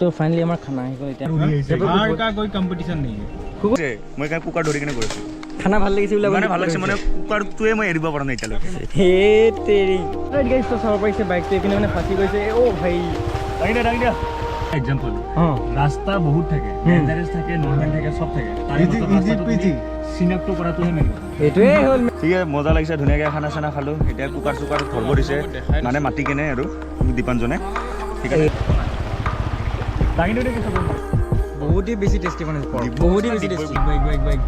तो फाइनली हमारा खाना है थार का कोई कंपटीशन नहीं है মই কাই কুকাৰ ধৰি কিনে কৰিছো खाना ভাল লাগিছে বুলি মানে ভাল লাগিছে মানে কুকাৰটোৱে মই এৰিব পৰা নাই এতিয়ালৈকে হে তেৰি ৰাইট গাইছ তো চাব পাৰিছে বাইকটো এপিনে মানে ফাঁচি গৈছে ও ভাই দাঙি দিয়া এক্সাম্পল ৰাস্তা বহুত থাকে ডেঞ্জাৰাছ থাকে নৰ্মেল থাকে সব থাকে ইজি পিজি চিনাক্ত কৰাটোহে মেইন এটোৱে হ'ল ঠিক আছে মজা লাগিছে ধুনীয়াকৈ খানা চানা খালো এতিয়া কুকাৰ চুকাৰ ধৰব দিছে মানে মাটি কেনে আৰু দীপাঞ্জনে ঠিক আছে দাঙি দিও কি সব बहुत ही बेसी टेस्टी बने बहुत ही बेसी टेस्टी बाइक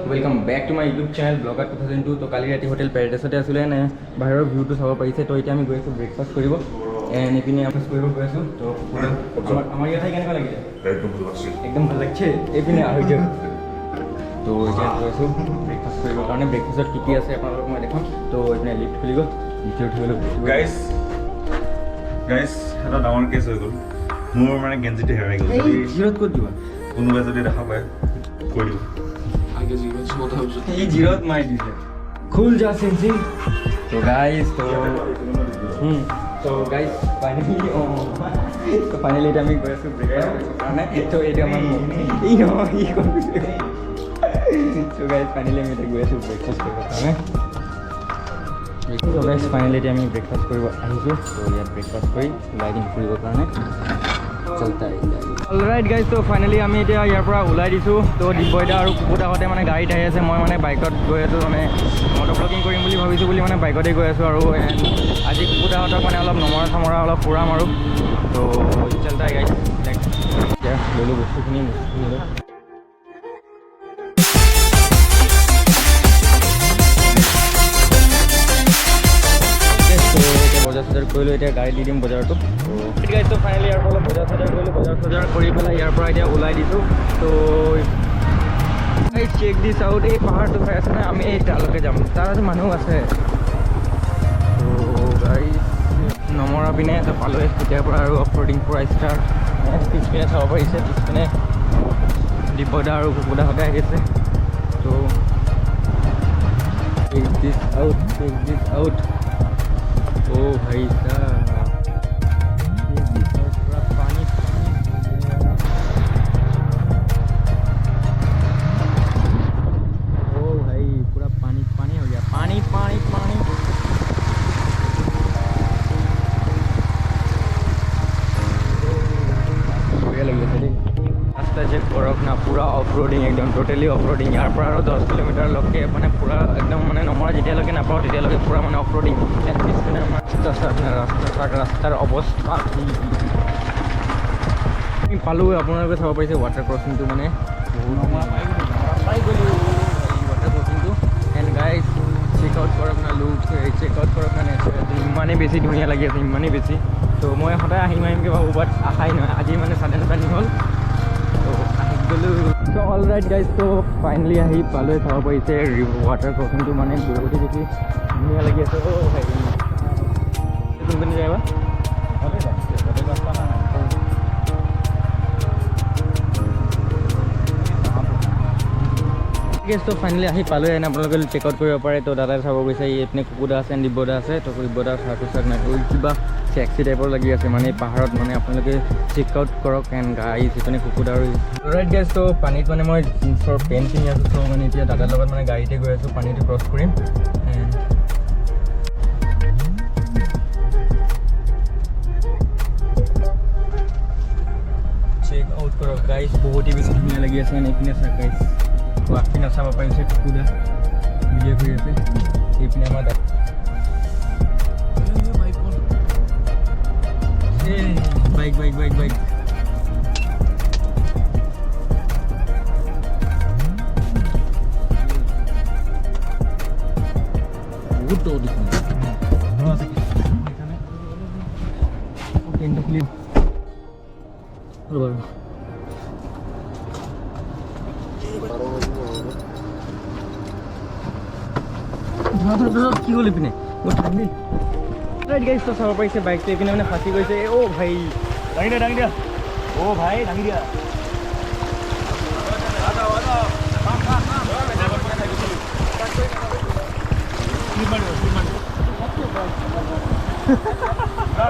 welcome back to my YouTube channel blogger 2002 तो काली राति होटेल पैराडाइसते आছিলে না বাহিৰৰ ভিউটো চাব পাৰিছে তো এতিয়া আমি গৈ আছো ব্ৰেকফাষ্ট কৰিব এন্ড ইপিনে আমি কৰিব গৈ আছো তো আমাৰ ইয়াত কেনেকুৱা লাগিছে একদম ভাল লাগছে ইপিনে আহি যাও তো এতিয়া গৈ আছো ব্ৰেকফাষ্ট কৰিব কাৰণে ব্ৰেকফাষ্টত কি আছে আপোনালোকক মই দেখাম তো ইপিনে লিফ্ট খুলি গ'ল লিফ্ট উঠি গ'ল গাইস এটা ডাঙৰ কেছ হৈ গ'ল মোৰ মানে গেঞ্জিটো হেৰাই গ'ল এই জিৰত ক'ত দিবা কোনোবাই যদি দেখা পায় কৈ দিব आगे जीरो छोटा हो जाता ये जीरोत मार दीजिए खुल जा सेंसी तो गाइस फाइनली तो फाइनली এটা আমি গৈছো ব্রেকফাস্ট কাৰণে তো এটা আমাৰ এই ন ই কোন তো গাইস ফাইনলি আমি এটা গৈছো ব্রেকফাস্ট কৰিব কাৰণে তো গাইস ফাইনলি এটা আমি ব্ৰেকফাস্ট কৰিব আহিছো তো ইয়াত ব্ৰেকফাস্ট কৰি লাইটিং কৰিবৰ কাৰণে চলতা है অলৰাইট গাইজ তো ফাইনেলি আমি এতিয়া ইয়াৰ পৰা ওলাই দিছোঁ তো দিব্যদা আৰু কুকুদাহঁতে মানে গাড়ীত আহি আছে মই মানে বাইকত গৈ আছোঁ মানে মটৰ ব্লগিং কৰিম বুলি ভাবিছোঁ বুলি মানে বাইকতে গৈ আছোঁ আৰু আজি কুকুদাহঁতক মানে অলপ নমৰা চমৰা অলপ ফুৰাম আৰু তো চলতা গাইজ এতিয়া ল'লোঁ বস্তুখিনি ল'লোঁ বজাৰ চজাৰ কৰিলোঁ এতিয়া গাড়ী দি দিম বজাৰটো গাইজ তো ফাইনেলি ইয়াৰ পৰা অলপ বজাৰ চজাৰ কৰিলোঁ বজাৰ চজাৰ কৰি পেলাই ইয়াৰ পৰা এতিয়া ওলাই দিছোঁ তো এই চেক দিছ আউট এই পাহাৰটো খাই আছে আমি এই তালৈকে যাম তাৰ আজি মানুহ আছে তো গাড়ী নমৰা পিনে এটা পালোঁ তেতিয়াৰ পৰা আৰু অফ ৰ'ডিং পূৰা ষ্টাৰ্ট পিছপিনে চাব পাৰিছে পিছপিনে দিব্যদা আৰু কুকুদাহঁতে আহিছে তো চেক দিছ আউট ओ भाई साहब पूरा पानी ओ भाई पूरा पानी हो गया पानी रास्ता चेक करक ना पूरा ऑफ रोडिंग एकदम टोटली ऑफ रोडिंग यार पर 10 किलोमीटर लगे मैंने पूरा एकदम मैंने नमरा जेतियालके नापाओ तेतियालके पूरा मैंने ऑफ रोडिंग रास्तार अवस्था पालो आपलोके चाब पाइसे वाटर क्रसिंग तो मैंने water crossing and guys check out करक ना लुक चेकआउट करक ना इमाने बेसि धुनिया लगी आछे इमाने बेसि तो मैं सदाय আহিম के भाबो बाट आशाई ना आज माने साडेन प्लानिंग हल तो अलराइट गाइज तो फाइनली आহি পালৈ চাব পাৰিছে वाटर क्रसिंग तो माने बहुत ही बेसि धुनिया लगी आछे ओ भाई কোনখিনি যাবা गेस तो फाइनली आহি পালোঁ এনে আপোনালোকে চেকআউট কৰিব পাৰে তো দাদাই চাব গৈছে এইপিনে কুকুদা আছে দিব্যদা আছে তো দিব্যদা চাৰ্টো চাৰ্ট নাই কিবা টেক্সি টাইপৰ লাগি আছে মানে পাহাৰত মানে আপোনালোকে চেকআউট কৰক এণ্ড গাইজ এইপিনে কুকুদা আৰু ৰাইট গেছ তো পানীত মানে মই জিন্সৰ পেণ্ট কিনি আছোঁ তো মানে এতিয়া দাদাৰ লগত মানে গাড়ীতে গৈ আছোঁ পানীটো ক্ৰছ কৰিম চেকআউট কৰক গাইজ বহুত ही বেছি ধুনীয়া লাগি আছে মানে এইপিনে চাওক গাইজ तो आपने चाब पाइसे कुकुदा भिडिओ कर এইপিনে আমার বাইক বহুত তো দেখুন টেন্ট খুলি কি হল ইপিনে রাইট গাইজ তো চাব পাৰিছে বাইকটো ইপিনে মানে ফাঁচি গৈছে অ ভাই দাঙি দিয়া অ ভাই দাঙি দিয়া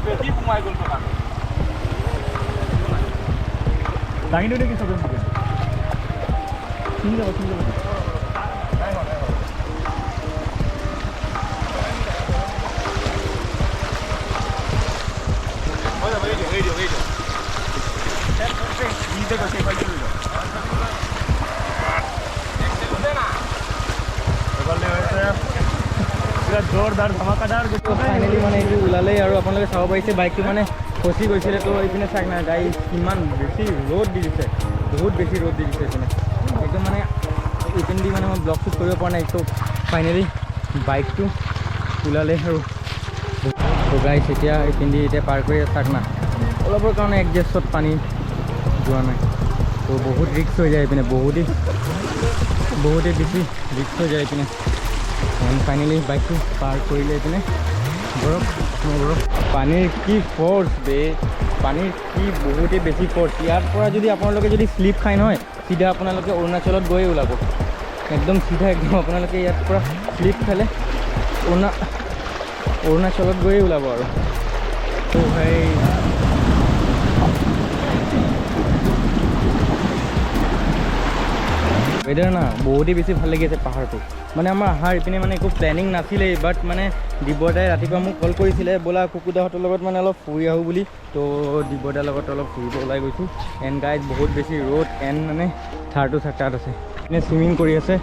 বেছি সোমাই গ'ল টকা দাঙি দিওঁ নেকি চবে চিনি যাব जोरदार धमाकादार फाइनेली মানে এইটো ওলালেই আৰু আপোনালোকে চাব পাৰিছে বাইকটো মানে ফচি গৈছিলে তো এইপিনে চাওক না গাড়ী কিমান বেছি ৰ'দ দি দিছে বহুত বেছি ৰ'দ দি দিছে এইপিনে একদম মানে এইপিনেদি মানে মই ব্লগ শ্বুট কৰিব পৰা নাই তো ফাইনেলি বাইকটো ওলালে আৰু তো গাইছ এতিয়া এইপিনেদি এতিয়া পাৰ কৰি চাওক না অলপৰ কাৰণে এডজাষ্টত পানী যোৱা নাই তো বহুত ৰিক্স হৈ যায় এইপিনে বহুতেই বেছি ৰিক্স হৈ যায় এইপিনে ফাইনেলি বাইকটো পাৰ কৰিলে এইপিনে বৰফ পানীৰ কি ফ'ৰ্চ পানীৰ কি বহুতেই বেছি ফ'ৰ্চ ইয়াৰ পৰা যদি আপোনালোকে যদি শ্লিপ খাই নহয় চিধা আপোনালোকে অৰুণাচলত গৈয়ে ওলাব একদম চিধা একদম আপোনালোকে ইয়াৰ পৰা শ্লিপ খালে অৰুণাচলত গৈয়ে ওলাব আৰু তো ভাই ৱেডাৰ না বহুতেই বেছি ভাল লাগি আছে পাহাৰটো মানে আমাৰ অহাৰ ইপিনে মানে একো প্লেনিং নাছিলেই বাট মানে দিব্যদাই ৰাতিপুৱা মোক কল কৰিছিলে বোলা কুকুদাহঁতৰ লগত মানে অলপ ফুৰি আহোঁ বুলি তো দিব্যদাৰ লগত অলপ ফুৰিব ওলাই গৈছোঁ এণ্ড গাইড বহুত বেছি ৰ'দ এণ্ড মানে থাৰটো তাত আছে এনে চুইমিং কৰি আছে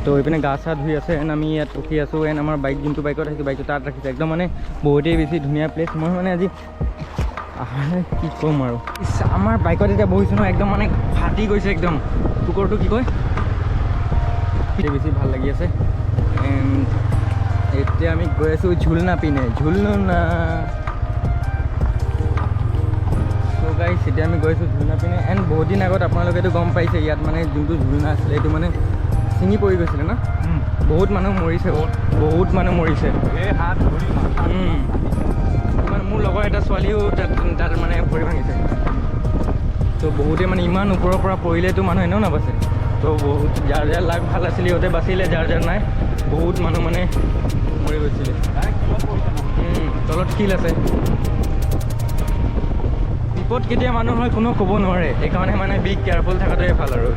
তো এইপিনে গা চা ধুই আছে এণ্ড আমি ইয়াত ৰখি আছোঁ এণ্ড আমাৰ বাইক যোনটো বাইকত আহিছোঁ বাইকটো তাত ৰাখিছে একদম মানে বহুতেই বেছি ধুনীয়া প্লেচ মই মানে আজি কি ক'ম আৰু আমাৰ বাইকত এতিয়া বহিছোঁ ন একদম মানে ফাটি গৈছে একদম কুকুৰটো কি কয় বেছি ভাল লাগি আছে এণ্ড এতিয়া আমি গৈ আছোঁ ঝুলনা পিনে ঝুলনা ত' গাইছ এতিয়া আমি গৈ আছোঁ ঝুলনা পিনে এণ্ড বহুত দিন আগত আপোনালোকেতো গম পাইছে ইয়াত মানে যোনটো ঝুলনা আছিলে এইটো মানে ছিঙি পৰি গৈছিলে ন বহুত মানুহ মৰিছে মানে মোৰ লগৰ এটা ছোৱালীও তাত মানে ভৰি ভাঙিছে তো বহুতে মানে ইমান ওপৰৰ পৰা পৰিলেতো মানুহ এনেও নাবাচে তো বহুত যাৰ লাগ ভাল আছিলে সিহঁতে বাচিলে যাৰ নাই বহুত মানুহ মানে মৰি গৈছিলে তলত শিল আছে বিপদ কেতিয়া মানুহ হয় কোনো ক'ব নোৱাৰে সেইকাৰণে মানে বি কেয়াৰফুল থকাটোৱে ভাল আৰু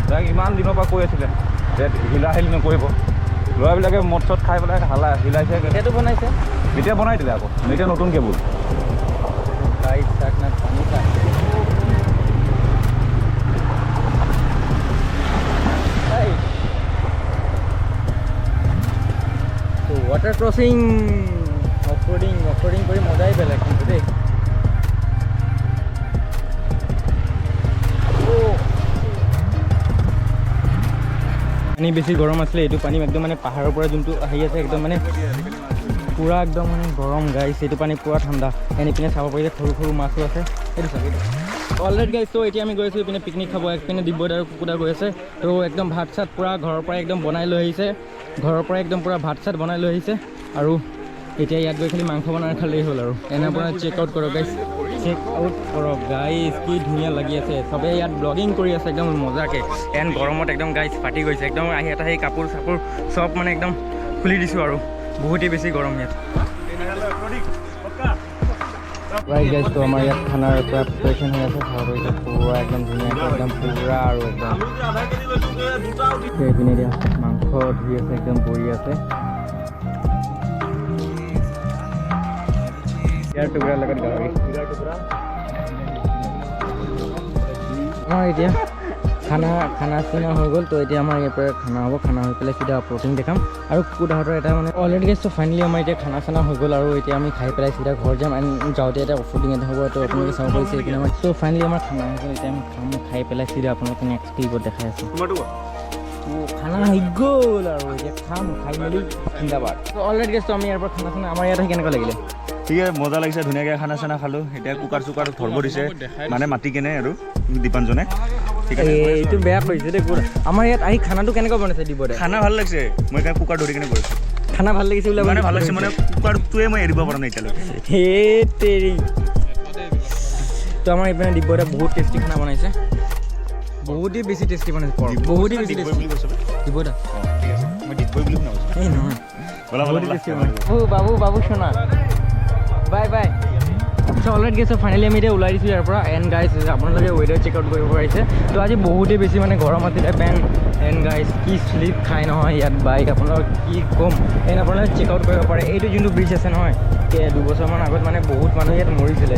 তাক ইমান দিনৰ পৰা কৈ আছিলে যে হিলাহিলি নকৰিব ল'ৰাবিলাকে মদ চদ খাই পেলাই হিলাইছে এতিয়াতো বনাইছে এতিয়া বনাই দিলে আকৌ এতিয়া নতুনকৈ বোল वाटर क्रॉसिंग ऑफरोडिंग কৰি মজাই বেলেগ কিন্তু দেই পানী বেছি গৰম আছিলে এইটো পানী একদম মানে পাহাৰৰ পৰা যোনটো আহি আছে একদম মানে পুৰা একদম মানে গৰম গাইছ এইটো পানী পুৰা ঠাণ্ডা এনে চাব পাৰি যে সৰু মাছো আছে এইটো চাব অলৰেডি গাইছ তো এতিয়া আমি গৈ আছোঁ এইপিনে পিকনিক খাব একপিনে দিব্যদা আৰু কুকুদা গৈ আছে তো একদম ভাত চাত পুৰা ঘৰৰ পৰা একদম বনাই লৈ আহিছে ভাত চাত বনাই লৈ আহিছে আৰু এতিয়া ইয়াত গৈ খালি মাংস বনাই খালেই হ'ল আৰু এনে আপোনাৰ চেক আউট কৰক গাইছ কি ধুনীয়া লাগি আছে চবে ইয়াত ব্লগিং কৰি আছে একদম মজাকে এণ্ড গৰমত একদম গাইছ ফাটি গৈছে একদম আহি এটা সেই কাপোৰ চাপোৰ চব মানে একদম খুলি দিছোঁ আৰু বহুতেই বেছি গৰম ইয়াত গাইছ তো আমাৰ ইয়াত খানাৰ পৰা প্ৰিপাৰেশ্যন হৈ আছে খাব কৰিছে পুৰা একদম ধুনীয়াকৈ একদম পুৰা আৰু একদম এইপিনে দিয়া মাংস ধুই আছে একদম বৰি আছে ইয়াৰ টুকুৰাৰ লগত গাহৰি আমাৰ এতিয়া খানা চিনা হৈ গ'ল তো এতিয়া আমাৰ ইয়াৰ পৰা খানা হ'ব খানা হৈ পেলাই চিধা প্ৰটিন দেখাম আৰু কুকুৰহঁতৰ এটা মানে অলৰেডি গেছটো ফাইনেলি আমাৰ এতিয়া খানা চানা হৈ গ'ল আৰু এতিয়া আমি খাই পেলাই চিধা ঘৰ যাম এণ্ড যাওঁতে এটা অফৰোডিং এটা হ'ব তো আপোনালোকে চাব পাৰিছে এইপিনে আমাৰ তো ফাইনেলি আমাৰ খানা হৈ গ'ল এতিয়া আমি খাই পেলাই চিধা আপোনালোকে নেক্সট ক্লিপত দেখাই আছোঁ খানা হৈ গ'ল আৰু এতিয়া খাই মেলি জিন্দাবাদ তো অলৰেডি গেছটো আমি ইয়াৰ পৰা খানা চানা আমাৰ ইয়াত আহি কেনেকুৱা লাগিলে ঠিক আছে মজা লাগিছে ধুনীয়াকৈ খানা চানা খালোঁ এতিয়া কুকাৰ চুকাৰ ধৰিব দিছে মানে মাতি কেনে আৰু দীপাঞ্জনে ঠিক আছে এইটো বেয়া কৰিছে দেই আমাৰ ইয়াত আহি খানাটো কেনেকুৱা বনাইছে দিব্যদাই খানা ভাল লাগিছে মই এতিয়া কুকাৰ ধৰি কেনে কৰিছোঁ খানা ভাল লাগিছে বোলে মানে ভাল লাগিছে মানে কুকাৰটোৱে মই এৰিব পৰা নাই এতিয়ালৈকে হে তেৰি তো আমাৰ এইপিনে দিব্যদাই বহুত টেষ্টি খানা বনাইছে বহুতেই বেছি টেষ্টি বনাইছে বহুতেই বেছি টেষ্টি দিব্যদা মই ডিগবৈ বুলি শুনা পাইছোঁ এই নহয় বলা বলা বাবু শোনা বাই বাই চ' অলৰেডি গেছ ফাইনেলি আমি এতিয়া ওলাই দিছোঁ ইয়াৰ পৰা এণ্ড গাইজ আপোনালোকে ৱেডাৰ চেক আউট কৰিব পাৰিছে তো আজি বহুতেই বেছি মানে গৰম আছিলে এণ্ড গাইজ কি শ্লিপ খাই নহয় ইয়াত বাইক আপোনালোক কি ক'ম এণ্ড আপোনালোকে চেক আউট কৰিব পাৰে এইটো যোনটো ব্ৰিজ আছে নহয় 2 বছৰমান আগত মানে বহুত মানুহ ইয়াত মৰিছিলে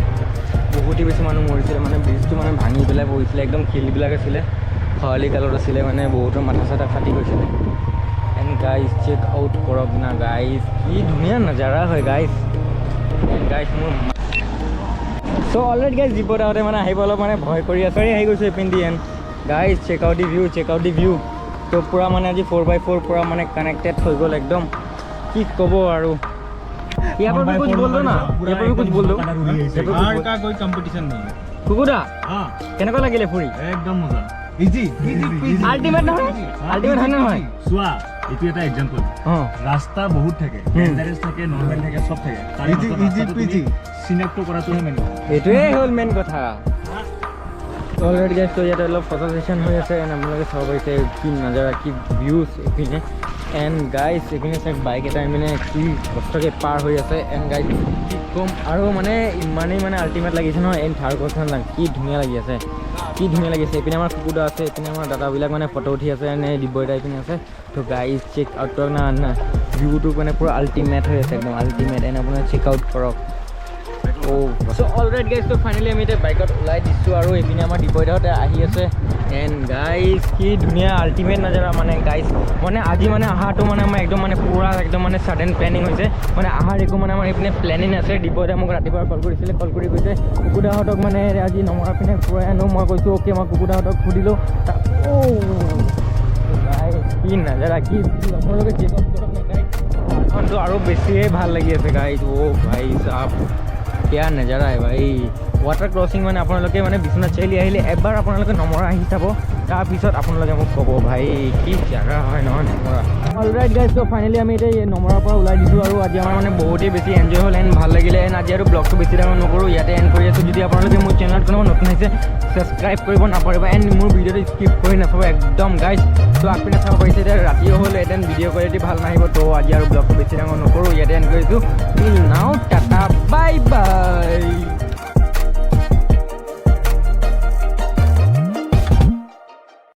বহুতেই বেছি মানুহ মৰিছিলে মানে ব্ৰিজটো মানে ভাঙি পেলাই পৰিছিলে একদম শিলবিলাক আছিলে খৰালি কালত আছিলে মানে বহুতৰ মাথা চাথা ফাটি গৈছিলে এণ্ড গাইজ চেক আউট কৰক না গাইজ কি ধুনীয়া নাজাৰা হয় গাইজ এণ্ড গাইজ মোৰ চ' অলৰেডি গাইজ জীপত আহোঁতে মানে আহিব অলপ মানে ভয় কৰি আছে আহি গৈছোঁ এইপিনে and guys check out the view তো পূৰা মানে আজি 4x4 পূৰা মানে কানেক্টেড হৈ গ'ল একদম কি ক'ব আৰু यहाँ पर भी कुछ बोल दो ना यहाँ पर भी कुछ बोल दो कार का कोई कंपटीशन नहीं है কুকুৰা हाँ কেনেকুৱা লাগিলে ফুৰি एकदम मजा इजी আল্টিমেট নহয় আল্টিমেট হয় নহয় চোৱা এইটো এটা এক্সাম্পল অঁ ৰাস্তা বহুত থাকে ডেঞ্জাৰাছ থাকে নৰ্মেল থাকে চব থাকে ইজি চিনাক্ত কৰাটোহে মেইন এইটোৱে হ'ল মেইন কথা অলৰেডি গাইজ তো ইয়াতে অলপ ফটো ছেশ্যন হৈ আছে এণ্ড আপোনালোকে চাব পাৰিছে কি নাজাৰা কি ভিউজ এইপিনে এণ্ড গাইজ এইপিনে চাই বাইক এটা মানে কি কষ্টকৈ পাৰ হৈ আছে এণ্ড গাইজ কি ক'ম আৰু মানে ইমানেই মানে আল্টিমেট লাগিছে নহয় এণ্ড থাৰ কথা কি ধুনীয়া লাগি আছে এইপিনে আমাৰ কুকুৰা আছে এইপিনে আমাৰ দাদাবিলাক মানে ফটো উঠি আছে এনে ডিব্বৈ এটা এইপিনে আছে তো গাইজ চেক আউট কৰক না ভিউটো মানে পূৰা আল্টিমেট হৈ আছে একদম আল্টিমেট এণ্ড আপোনালোকে চেক আউট কৰক চ' অলৰেডি গাইজ তো ফাইনেলি আমি এতিয়া বাইকত ওলাই দিছোঁ আৰু এইপিনে আমাৰ ডিব্বৈদাহঁতে আহি আছে এণ্ড গাইজ কি ধুনীয়া আল্টিমেট নাজাৰা মানে গাইজ মানে আজি মানে অহাটো মানে আমাৰ একদম মানে পূৰা একদম মানে ছাডেন প্লেনিং হৈছে মানে অহাৰ একো মানে আমাৰ এইপিনে প্লেনিং আছে ডিব্বৈদাই মোক ৰাতিপুৱা কল কৰি কৈছে কুকুৰাহঁতক মানে আজি নমৰা পিনে ফুৰাই আনো মই কৈছোঁ অ'কে মই কুকুৰাহঁতক সুধিলোঁ গাইজ কি নাজাৰা কি আপোনালোকে চেক আউট কৰক না গাইজ কাৰখনটো আৰু বেছিয়ে ভাল লাগি আছে গাইজ ভাই চাপ क्या नजारा है भाई वाटर क्रॉसिंग মানে আপোনালোকে মানে বিশ্বনাথ চাৰিআলি আহিলে এবাৰ আপোনালোকে নমৰা আহি চাব তাৰপিছত আপোনালোকে মোক ক'ব ভাই কি জাগা হয় নহয় নমৰা অলৰাইট গাইজ তো ফাইনেলি আমি এতিয়া নমৰাৰ পৰা ওলাই দিছোঁ আৰু আজি আমাৰ মানে বহুতেই বেছি এনজয় হ'ল এণ্ড ভাল লাগিলে এণ্ড আজি আৰু ব্লগটো বেছি ডাঙৰ নকৰোঁ ইয়াতে এণ্ড কৰি আছোঁ যদি আপোনালোকে মোৰ চেনেলত কোনোবা নতুন আহিছে ছাবস্ক্ৰাইব কৰিব নাপাৰিব এণ্ড মোৰ ভিডিঅ'টো স্কিপ কৰি নাচাব একদম গাইজ তো আগপিনে চাব পাৰিছে এতিয়া ৰাতিও হ'ল এণ্ড ভিডিঅ' কোৱালিটি ভাল নাহিব তো আজি আৰু ব্লগটো বেছি ডাঙৰ নকৰোঁ ইয়াতে এণ্ড কৰিছোঁ till now tata bye bye